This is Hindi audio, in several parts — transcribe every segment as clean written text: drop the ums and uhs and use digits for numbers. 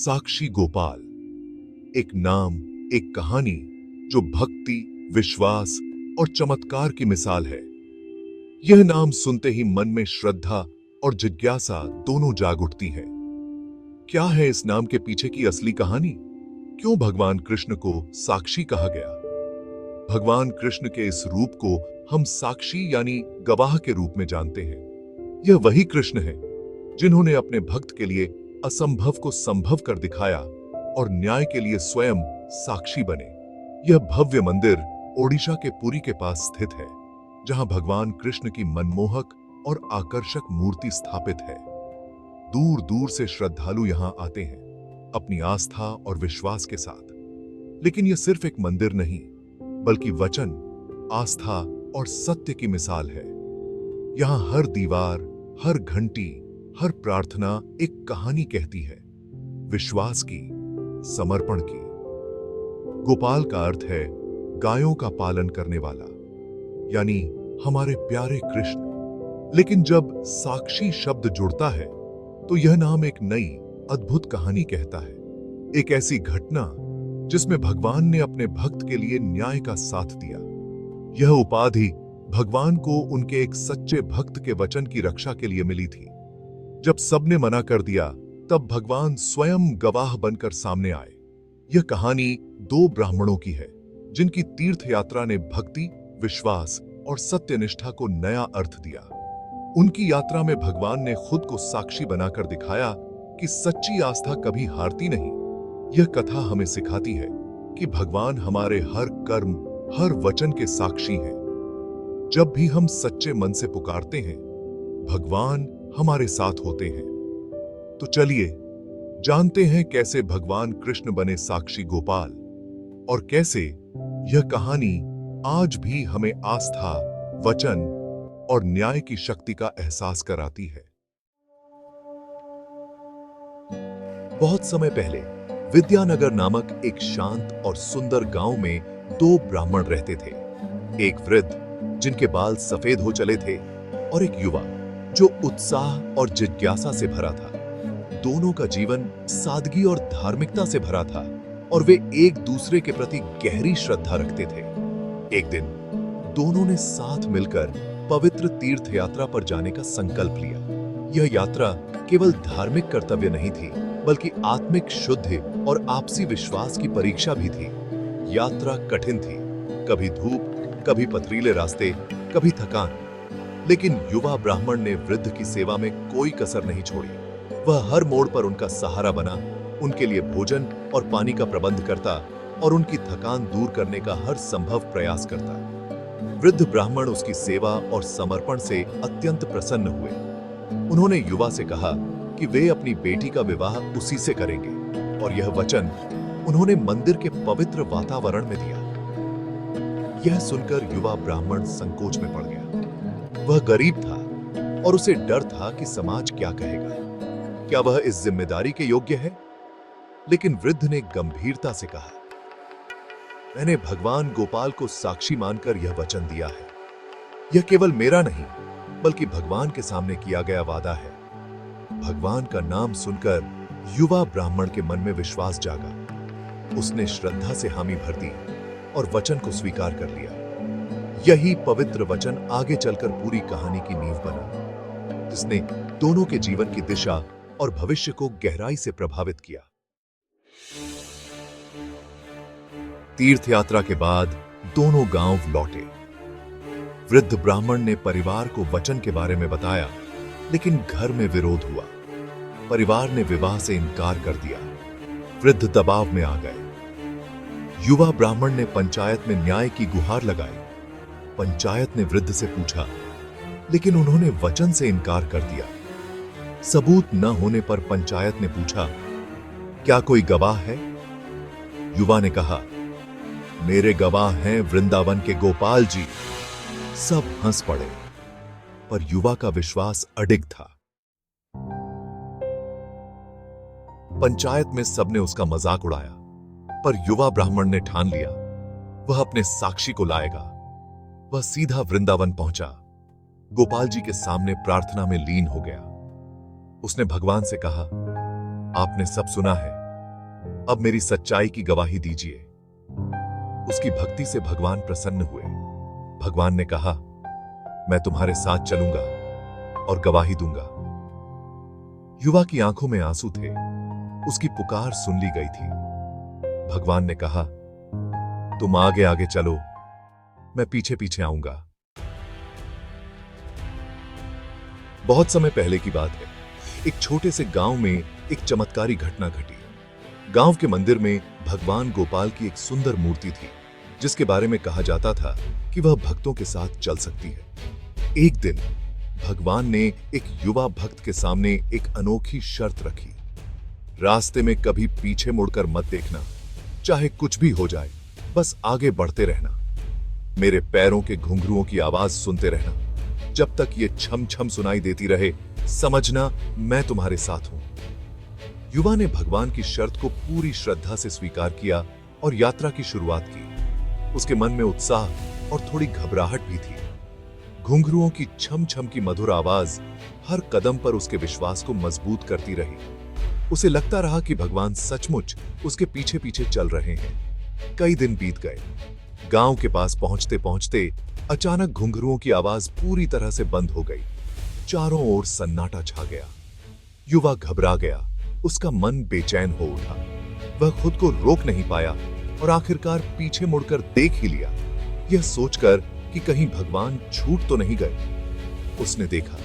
साक्षी गोपाल, एक नाम, एक कहानी जो भक्ति, विश्वास और चमत्कार की मिसाल है। यह नाम सुनते ही मन में श्रद्धा और जिज्ञासा दोनों जाग उठती है। क्या है इस नाम के पीछे की असली कहानी? क्यों भगवान कृष्ण को साक्षी कहा गया? भगवान कृष्ण के इस रूप को हम साक्षी यानी गवाह के रूप में जानते हैं। यह वही कृष्ण है जिन्होंने अपने भक्त के लिए असंभव को संभव कर दिखाया और न्याय के लिए स्वयं साक्षी बने। यह भव्य मंदिर ओडिशा के पुरी के पास स्थित है, जहां भगवान कृष्ण की मनमोहक और आकर्षक मूर्ति स्थापित है। दूर दूर से श्रद्धालु यहां आते हैं, अपनी आस्था और विश्वास के साथ। लेकिन यह सिर्फ एक मंदिर नहीं, बल्कि वचन, आस्था और सत्य की मिसाल है। यहां हर दीवार, हर घंटी, हर प्रार्थना एक कहानी कहती है, विश्वास की, समर्पण की। गोपाल का अर्थ है गायों का पालन करने वाला, यानी हमारे प्यारे कृष्ण। लेकिन जब साक्षी शब्द जुड़ता है तो यह नाम एक नई अद्भुत कहानी कहता है। एक ऐसी घटना जिसमें भगवान ने अपने भक्त के लिए न्याय का साथ दिया। यह उपाधि भगवान को उनके एक सच्चे भक्त के वचन की रक्षा के लिए मिली थी। जब सबने मना कर दिया, तब भगवान स्वयं गवाह बनकर सामने आए। यह कहानी दो ब्राह्मणों की है, जिनकी तीर्थ यात्रा ने भक्ति, विश्वास और सत्यनिष्ठा को नया अर्थ दिया। उनकी यात्रा में भगवान ने खुद को साक्षी बनाकर दिखाया कि सच्ची आस्था कभी हारती नहीं। यह कथा हमें सिखाती है कि भगवान हमारे हर कर्म, हर वचन के साक्षी हैं। जब भी हम सच्चे मन से पुकारते हैं, भगवान हमारे साथ होते हैं। तो चलिए जानते हैं कैसे भगवान कृष्ण बने साक्षी गोपाल और कैसे यह कहानी आज भी हमें आस्था, वचन और न्याय की शक्ति का एहसास कराती है। बहुत समय पहले विद्यानगर नामक एक शांत और सुंदर गांव में दो ब्राह्मण रहते थे। एक वृद्ध जिनके बाल सफेद हो चले थे और एक युवा जो उत्साह और जिज्ञासा से भरा था। दोनों का जीवन सादगी और धार्मिकता से भरा था और वे एक दूसरे के प्रति गहरी श्रद्धा रखते थे। एक दिन दोनों ने साथ मिलकर पवित्र तीर्थ यात्रा पर जाने का संकल्प लिया। यह यात्रा केवल धार्मिक कर्तव्य नहीं थी, बल्कि आत्मिक शुद्धि और आपसी विश्वास की परीक्षा भी थी। यात्रा कठिन थी, कभी धूप, कभी पथरीले रास्ते, कभी थकान। लेकिन युवा ब्राह्मण ने वृद्ध की सेवा में कोई कसर नहीं छोड़ी। वह हर मोड़ पर उनका सहारा बना, उनके लिए भोजन और पानी का प्रबंध करता और उनकी थकान दूर करने का हर संभव प्रयास करता। वृद्ध ब्राह्मण उसकी सेवा और समर्पण से अत्यंत प्रसन्न हुए। उन्होंने युवा से कहा कि वे अपनी बेटी का विवाह उसी से करेंगे, और यह वचन उन्होंने मंदिर के पवित्र वातावरण में दिया। यह सुनकर युवा ब्राह्मण संकोच में पड़ गया। वह गरीब था और उसे डर था कि समाज क्या कहेगा, क्या वह इस जिम्मेदारी के योग्य है। लेकिन वृद्ध ने गंभीरता से कहा, मैंने भगवान गोपाल को साक्षी मानकर यह वचन दिया है। यह केवल मेरा नहीं, बल्कि भगवान के सामने किया गया वादा है। भगवान का नाम सुनकर युवा ब्राह्मण के मन में विश्वास जागा। उसने श्रद्धा से हामी भर दी और वचन को स्वीकार कर लिया। यही पवित्र वचन आगे चलकर पूरी कहानी की नींव बना, जिसने दोनों के जीवन की दिशा और भविष्य को गहराई से प्रभावित किया। तीर्थ यात्रा के बाद दोनों गांव लौटे। वृद्ध ब्राह्मण ने परिवार को वचन के बारे में बताया, लेकिन घर में विरोध हुआ। परिवार ने विवाह से इनकार कर दिया। वृद्ध दबाव में आ गए। युवा ब्राह्मण ने पंचायत में न्याय की गुहार लगाई। पंचायत ने वृद्ध से पूछा, लेकिन उन्होंने वचन से इनकार कर दिया। सबूत न होने पर पंचायत ने पूछा, क्या कोई गवाह है? युवा ने कहा, मेरे गवाह हैं वृंदावन के गोपाल जी। सब हंस पड़े, पर युवा का विश्वास अडिग था। पंचायत में सबने उसका मजाक उड़ाया, पर युवा ब्राह्मण ने ठान लिया वह अपने साक्षी को लाएगा। वह सीधा वृंदावन पहुंचा, गोपाल जी के सामने प्रार्थना में लीन हो गया। उसने भगवान से कहा, आपने सब सुना है, अब मेरी सच्चाई की गवाही दीजिए। उसकी भक्ति से भगवान प्रसन्न हुए। भगवान ने कहा, मैं तुम्हारे साथ चलूंगा और गवाही दूंगा। युवा की आंखों में आंसू थे। उसकी पुकार सुन ली गई थी। भगवान ने कहा, तुम आगे आगे चलो, मैं पीछे पीछे आऊंगा। बहुत समय पहले की बात है। एक छोटे से गांव में एक चमत्कारी घटना घटी। गांव के मंदिर में भगवान गोपाल की एक सुंदर मूर्ति थी, जिसके बारे में कहा जाता था कि वह भक्तों के साथ चल सकती है। एक दिन भगवान ने एक युवा भक्त के सामने एक अनोखी शर्त रखी। रास्ते में कभी पीछे मुड़कर मत देखना, चाहे कुछ भी हो जाए, बस आगे बढ़ते रहना। मेरे पैरों के घुंघरुओं की आवाज सुनते रहना। जब तक ये छम छम सुनाई देती रहे, समझना मैं तुम्हारे साथ हूं। युवा ने भगवान की शर्त को पूरी श्रद्धा से स्वीकार किया और यात्रा की शुरुआत की। उसके मन में उत्साह और थोड़ी घबराहट भी थी। घुंघरुओं की छम छम की मधुर आवाज हर कदम पर उसके विश्वास को मजबूत करती रही। उसे लगता रहा कि भगवान सचमुच उसके पीछे पीछे चल रहे हैं। कई दिन बीत गए। गांव के पास पहुंचते पहुंचते अचानक घुंघरुओं की आवाज पूरी तरह से बंद हो गई। चारों ओर सन्नाटा छा गया। युवा घबरा गया। उसका मन बेचैन हो उठा। वह खुद को रोक नहीं पाया और आखिरकार पीछे मुड़कर देख ही लिया, यह सोचकर कि कहीं भगवान छूट तो नहीं गए। उसने देखा,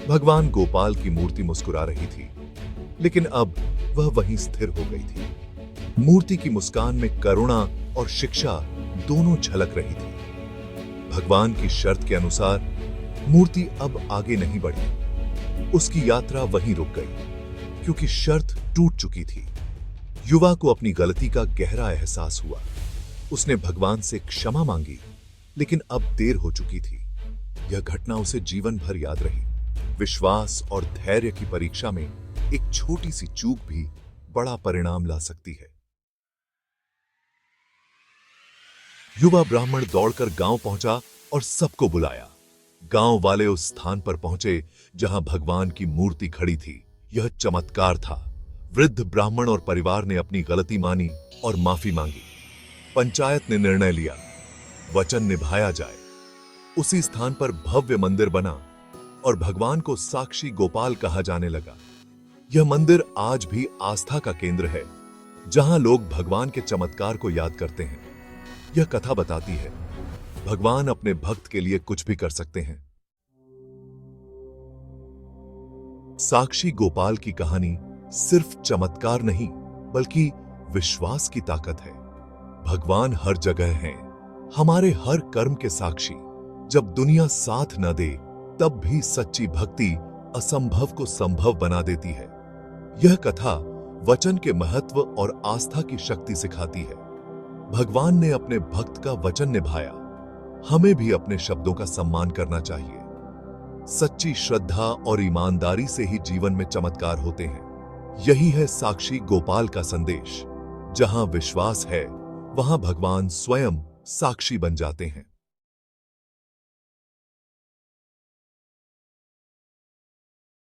भगवान गोपाल की मूर्ति मुस्कुरा रही थी, लेकिन अब वह वहीं स्थिर हो गई थी। मूर्ति की मुस्कान में करुणा और शिक्षा दोनों झलक रही थी। भगवान की शर्त के अनुसार मूर्ति अब आगे नहीं बढ़ी। उसकी यात्रा वहीं रुक गई, क्योंकि शर्त टूट चुकी थी। युवा को अपनी गलती का गहरा एहसास हुआ। उसने भगवान से क्षमा मांगी, लेकिन अब देर हो चुकी थी। यह घटना उसे जीवन भर याद रही। विश्वास और धैर्य की परीक्षा में एक छोटी सी चूक भी बड़ा परिणाम ला सकती है। युवा ब्राह्मण दौड़कर गांव पहुंचा और सबको बुलाया। गांव वाले उस स्थान पर पहुंचे जहां भगवान की मूर्ति खड़ी थी। यह चमत्कार था। वृद्ध ब्राह्मण और परिवार ने अपनी गलती मानी और माफी मांगी। पंचायत ने निर्णय लिया, वचन निभाया जाए। उसी स्थान पर भव्य मंदिर बना और भगवान को साक्षी गोपाल कहा जाने लगा। यह मंदिर आज भी आस्था का केंद्र है, जहां लोग भगवान के चमत्कार को याद करते हैं। यह कथा बताती है, भगवान अपने भक्त के लिए कुछ भी कर सकते हैं। साक्षी गोपाल की कहानी सिर्फ चमत्कार नहीं, बल्कि विश्वास की ताकत है। भगवान हर जगह हैं, हमारे हर कर्म के साक्षी। जब दुनिया साथ न दे, तब भी सच्ची भक्ति असंभव को संभव बना देती है। यह कथा वचन के महत्व और आस्था की शक्ति सिखाती है। भगवान ने अपने भक्त का वचन निभाया। हमें भी अपने शब्दों का सम्मान करना चाहिए। सच्ची श्रद्धा और ईमानदारी से ही जीवन में चमत्कार होते हैं। यही है साक्षी गोपाल का संदेश। जहां विश्वास है, वहां भगवान स्वयं साक्षी बन जाते हैं।